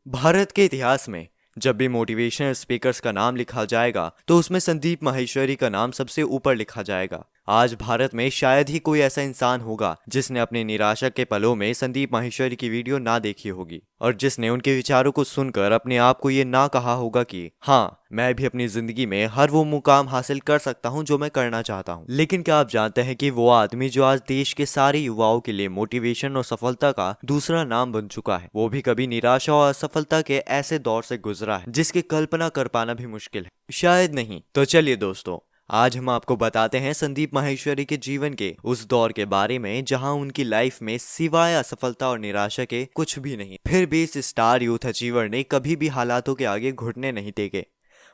भारत के इतिहास में जब भी मोटिवेशनल स्पीकर्स का नाम लिखा जाएगा तो उसमें संदीप माहेश्वरी का नाम सबसे ऊपर लिखा जाएगा। आज भारत में शायद ही कोई ऐसा इंसान होगा जिसने अपने निराशा के पलों में संदीप माहेश्वरी की वीडियो ना देखी होगी और जिसने उनके विचारों को सुनकर अपने आप को ये ना कहा होगा कि हाँ, मैं भी अपनी जिंदगी में हर वो मुकाम हासिल कर सकता हूँ जो मैं करना चाहता हूँ। लेकिन क्या आप जानते हैं कि वो आदमी जो आज देश के सारे युवाओं के लिए मोटिवेशन और सफलता का दूसरा नाम बन चुका है, वो भी कभी निराशा और असफलता के ऐसे दौर से गुजरा है जिसकी कल्पना कर पाना भी मुश्किल है, शायद नहीं। तो चलिए दोस्तों, आज हम आपको बताते हैं संदीप माहेश्वरी के जीवन के उस दौर के बारे में जहां उनकी लाइफ में सिवाय असफलता और निराशा के कुछ भी नहीं। फिर भी इस स्टार यूथ अचीवर ने कभी भी हालातों के आगे घुटने नहीं टेके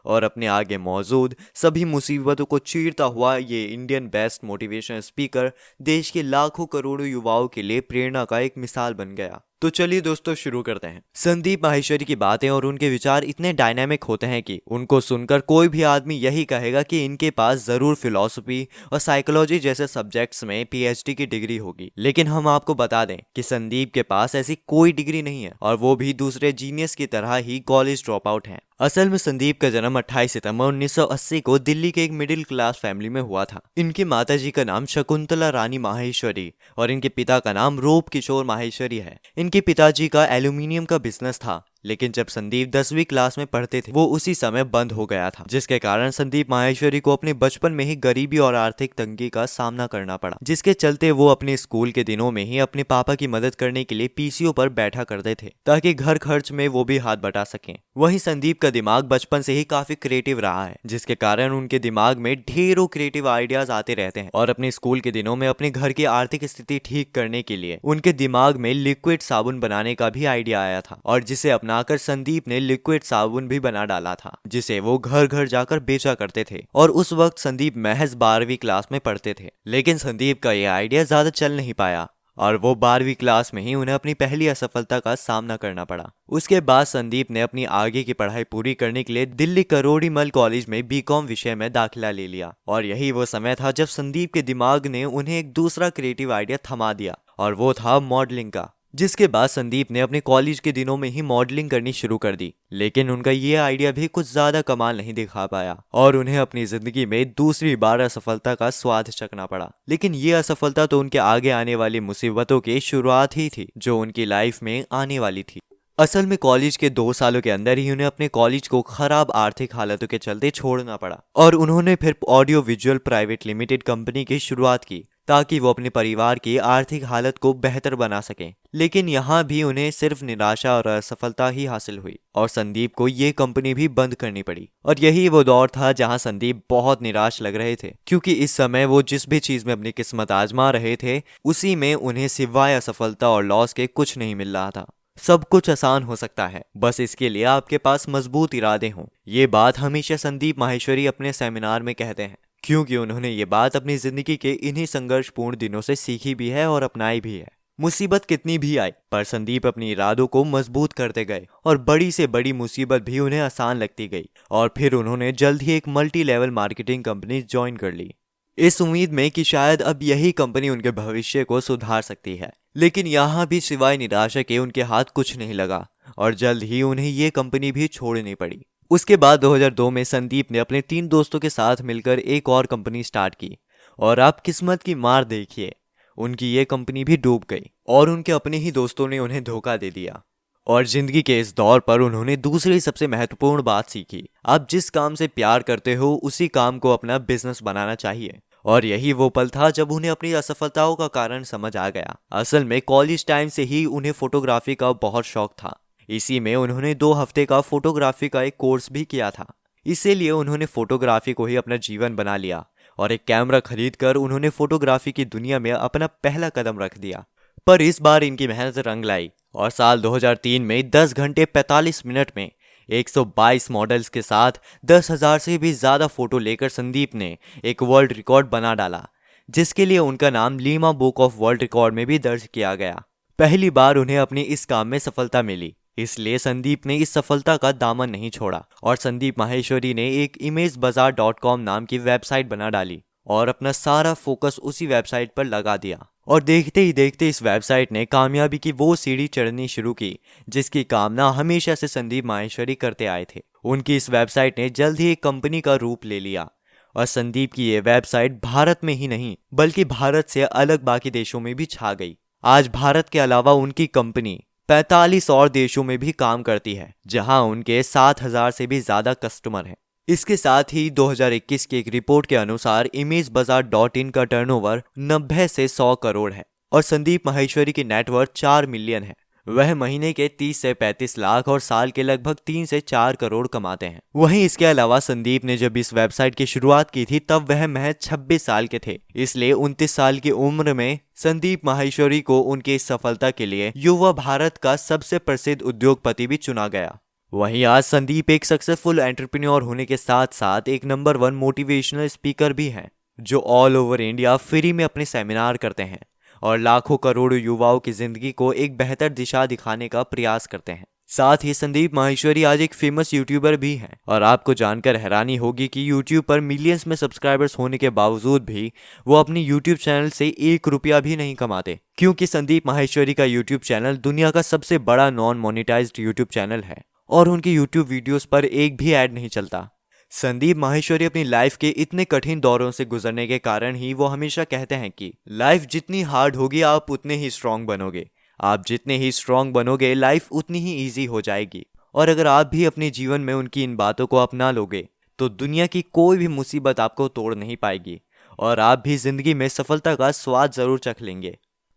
और अपने आगे मौजूद सभी मुसीबतों को चीरता हुआ ये इंडियन बेस्ट मोटिवेशनल स्पीकर देश के लाखों करोड़ों युवाओं के लिए प्रेरणा का एक मिसाल बन गया। तो चलिए दोस्तों, शुरू करते हैं। संदीप माहेश्वरी की बातें और उनके विचार इतने डायनामिक होते हैं कि उनको सुनकर कोई भी आदमी यही कहेगा कि इनके पास जरूर फिलॉसफी और साइकोलॉजी जैसे सब्जेक्ट्स में पीएचडी की डिग्री होगी। लेकिन हम आपको बता दें कि संदीप के पास ऐसी कोई डिग्री नहीं है और वो भी दूसरे जीनियस की तरह ही कॉलेज ड्रॉप आउट है। असल में संदीप का जन्म 28 सितंबर 1980 को दिल्ली के एक मिडिल क्लास फैमिली में हुआ था। इनकी माताजी का नाम शकुंतला रानी माहेश्वरी और इनके पिता का नाम रूप किशोर माहेश्वरी है। इनके पिताजी का एल्यूमिनियम का बिजनेस था, लेकिन जब संदीप 10वीं क्लास में पढ़ते थे वो उसी समय बंद हो गया था, जिसके कारण संदीप माहेश्वरी को अपने बचपन में ही गरीबी और आर्थिक तंगी का सामना करना पड़ा, जिसके चलते वो अपने स्कूल के दिनों में ही अपने पापा की मदद करने के लिए पीसीओ पर बैठा करते थे ताकि घर खर्च में वो भी हाथ बटा सकें। वहीं संदीप का दिमाग बचपन से ही काफी क्रिएटिव रहा है, जिसके कारण उनके दिमाग में ढेरों क्रिएटिव आइडियाज आते रहते हैं और अपने स्कूल के दिनों में अपने घर की आर्थिक स्थिति ठीक करने के लिए उनके दिमाग में लिक्विड साबुन बनाने का भी आइडिया आया था और जिसे अपनाकर संदीप ने लिक्विड साबुन भी बना डाला था, जिसे वो घर घर जाकर बेचा करते थे। और उस वक्त संदीप महज 12वीं क्लास में पढ़ते थे। लेकिन संदीप का यह आइडिया ज्यादा चल नहीं पाया और वो 12वीं क्लास में ही उन्हें अपनी पहली असफलता का सामना करना पड़ा। उसके बाद संदीप ने अपनी आगे की पढ़ाई पूरी करने के लिए दिल्ली करोड़ीमल कॉलेज में बीकॉम विषय में दाखिला ले लिया और यही वो समय था जब संदीप के दिमाग ने उन्हें एक दूसरा क्रिएटिव आइडिया थमा दिया और वो था मॉडलिंग का। जिसके बाद संदीप ने अपने कॉलेज के दिनों में ही मॉडलिंग करनी शुरू कर दी। लेकिन उनका ये आइडिया भी कुछ ज्यादा कमाल नहीं दिखा पाया और उन्हें अपनी जिंदगी में दूसरी बार असफलता का स्वाद चखना पड़ा। लेकिन ये असफलता तो उनके आगे आने वाली मुसीबतों की शुरुआत ही थी जो उनकी लाइफ में आने वाली थी। असल में कॉलेज के 2 सालों के अंदर ही उन्हें अपने कॉलेज को खराब आर्थिक हालतों के चलते छोड़ना पड़ा और उन्होंने फिर audio visual private limited company की शुरुआत की ताकि वो अपने परिवार की आर्थिक हालत को बेहतर बना सकें। लेकिन यहाँ भी उन्हें सिर्फ निराशा और असफलता ही हासिल हुई और संदीप को ये कंपनी भी बंद करनी पड़ी। और यही वो दौर था जहाँ संदीप बहुत निराश लग रहे थे, क्योंकि इस समय वो जिस भी चीज में अपनी किस्मत आजमा रहे थे उसी में उन्हें सिवाय असफलता और लॉस के कुछ नहीं मिल रहा था। सब कुछ आसान हो सकता है, बस इसके लिए आपके पास मजबूत इरादे हों। ये बात हमेशा संदीप माहेश्वरी अपने सेमिनार में कहते हैं, क्योंकि उन्होंने ये बात अपनी जिंदगी के इन्हीं संघर्षपूर्ण दिनों से सीखी भी है और अपनाई भी है। मुसीबत कितनी भी आई पर संदीप अपने इरादों को मजबूत करते गए और बड़ी से बड़ी मुसीबत भी उन्हें आसान लगती गई और फिर उन्होंने जल्द ही एक multi level marketing company join कर ली, इस उम्मीद में कि शायद अब यही कंपनी उनके भविष्य को सुधार सकती है। लेकिन यहाँ भी सिवाय निराशा के उनके हाथ कुछ नहीं लगा और जल्द ही उन्हें ये कंपनी भी छोड़नी पड़ी। उसके बाद 2002 में संदीप ने अपने 3 दोस्तों के साथ मिलकर एक और कंपनी स्टार्ट की और आप किस्मत की मार देखिए, उनकी ये कंपनी भी डूब गई और उनके अपने ही दोस्तों ने उन्हें धोखा दे दिया। और जिंदगी के इस दौर पर उन्होंने दूसरी सबसे महत्वपूर्ण बात सीखी, आप जिस काम से प्यार करते हो उसी काम को अपना बिजनेस बनाना चाहिए। और यही वो पल था जब उन्हें अपनी असफलताओं का कारण समझ आ गया। असल में कॉलेज टाइम से ही उन्हें फोटोग्राफी का बहुत शौक था, इसी में उन्होंने 2 हफ्ते का फोटोग्राफी का एक कोर्स भी किया था। इसीलिए उन्होंने फोटोग्राफी को ही अपना जीवन बना लिया और एक कैमरा खरीदकर उन्होंने फोटोग्राफी की दुनिया में अपना पहला कदम रख दिया। पर इस बार इनकी मेहनत रंग लाई और साल 2003 में 10 घंटे 45 मिनट में 122 मॉडल्स के साथ 10,000 से भी ज्यादा फोटो लेकर संदीप ने एक वर्ल्ड रिकॉर्ड बना डाला, जिसके लिए उनका नाम Lima book of world record में भी दर्ज किया गया। पहली बार उन्हें अपने इस काम में सफलता मिली, इसलिए संदीप ने इस सफलता का दामन नहीं छोड़ा और संदीप माहेश्वरी ने एक imagebazar.com नाम की वेबसाइट बना डाली और अपना सारा फोकस उसी वेबसाइट पर लगा दिया। और देखते ही देखते इस वेबसाइट ने कामयाबी की वो सीढ़ी चढ़नी शुरू की जिसकी कामना हमेशा से संदीप माहेश्वरी करते आए थे। उनकी इस वेबसाइट ने जल्द ही एक कंपनी का रूप ले लिया और संदीप की ये वेबसाइट भारत में ही नहीं बल्कि भारत से अलग बाकी देशों में भी छा गई। आज भारत के अलावा उनकी कंपनी 45 और देशों में भी काम करती है जहां उनके 7,000 से भी ज्यादा कस्टमर हैं। इसके साथ ही 2021 की एक रिपोर्ट के अनुसार imagebazaar.in का टर्नओवर 90 से 100 करोड़ है और संदीप माहेश्वरी की नेटवर्थ 4 मिलियन है। वह महीने के 30 से 35 लाख और साल के लगभग 3 से 4 करोड़ कमाते हैं। वहीं इसके अलावा संदीप ने जब इस वेबसाइट की शुरुआत की थी तब वह महज 26 साल के थे, इसलिए 29 साल की उम्र में संदीप माहेश्वरी को उनकी इस सफलता के लिए युवा भारत का सबसे प्रसिद्ध उद्योगपति भी चुना गया। वहीं आज संदीप एक सक्सेसफुल एंटरप्रेन्योर होने के साथ साथ एक नंबर 1 मोटिवेशनल स्पीकर भी हैं जो ऑल ओवर इंडिया फ्री में अपने सेमिनार करते हैं और लाखों करोड़ों युवाओं की जिंदगी को एक बेहतर दिशा दिखाने का प्रयास करते हैं। साथ ही संदीप माहेश्वरी आज एक फेमस यूट्यूबर भी हैं और आपको जानकर हैरानी होगी कि यूट्यूब पर मिलियंस में सब्सक्राइबर्स होने के बावजूद भी वो अपनी यूट्यूब चैनल से 1 रुपया भी नहीं कमाते, क्योंकि संदीप माहेश्वरी का यूट्यूब चैनल दुनिया का सबसे बड़ा नॉन मोनेटाइज्ड यूट्यूब चैनल है और उनकी यूट्यूब वीडियोस पर एक भी ऐड नहीं चलता। संदीप माहेश्वरी अपनी लाइफ के इतने कठिन दौरों से गुजरने के कारण ही वो हमेशा कहते हैं कि लाइफ जितनी हार्ड होगी आप उतने ही स्ट्रांग बनोगे, आप जितने ही स्ट्रांग बनोगे लाइफ उतनी ही ईजी हो जाएगी। और अगर आप भी अपने जीवन में उनकी इन बातों को अपना लोगे तो दुनिया की कोई भी मुसीबत आपको तोड़ नहीं पाएगी और आप भी जिंदगी में सफलता का स्वाद जरूर चख लेंगे।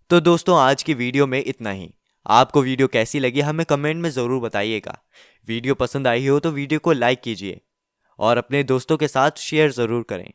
तो दोस्तों आज की वीडियो में इतना ही। आपको वीडियो कैसी लगी हमें कमेंट में ज़रूर बताइएगा। वीडियो पसंद आई हो तो वीडियो को लाइक कीजिए और अपने दोस्तों के साथ शेयर ज़रूर करें।